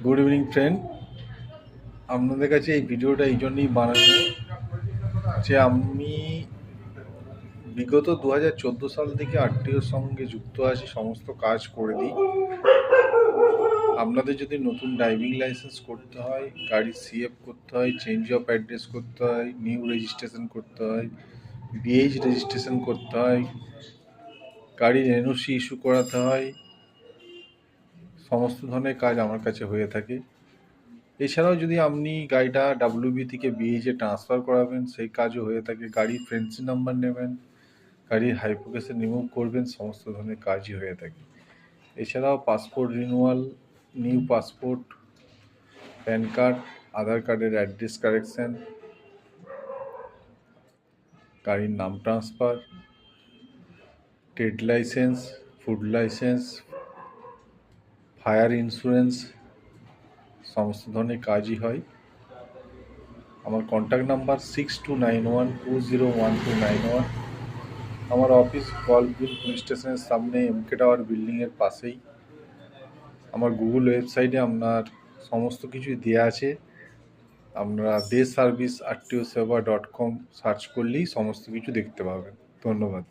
Good evening friend, আপনাদের কাছে এই ভিডিওটা এই জন্যই বানানো যে আমি বিগত 2014 সাল থেকে আরটিওর সঙ্গে যুক্ত আছি, সমস্ত কাজ করে দিই। আপনাদের যদি নতুন ড্রাইভিং লাইসেন্স করতে হয়, গাড়ি সিএফ করতে হয়, চেঞ্জ অফ অ্যাড্রেস করতে হয়, নিউ রেজিস্ট্রেশন করতে হয়, বিএইচ রেজিস্ট্রেশন করতে হয়, গাড়ির এনওসি ইস্যু করাতে হয়, সমস্ত ধরনের কাজ আমার কাছে হয়ে থাকে। এছাড়াও যদি আপনি গাড়িটা ডাব্লিউবি থেকে বিএইচে ট্রান্সফার করাবেন, সেই কাজও হয়ে থাকে। গাড়ির ফ্রেন্সি নাম্বার নেবেন, গাড়ির হাইপোকেশন রিমুভ করবেন, সমস্ত ধরনের কাজই হয়ে থাকে। এছাড়াও passport renewal, new passport, PAN card, Aadhaar কার্ডের অ্যাড্রেস কারেকশান, গাড়ির নাম transfer, trade licence, food licence, fire insurance, সমস্ত ধরনের কাজই হয়। আমার কন্ট্যাক্ট নাম্বার 6291201291। আমার অফিস গল্ফবিল পুলিশ স্টেশনের সামনে, এমকে টাওয়ার বিল্ডিংয়ের পাশেই। আমার গুগল ওয়েবসাইটে আপনার সমস্ত কিছুই দেওয়া আছে। আপনারা দেশ সার্ভিস RTO Seva.com সার্চ করলেই সমস্ত কিছু দেখতে পাবেন। ধন্যবাদ।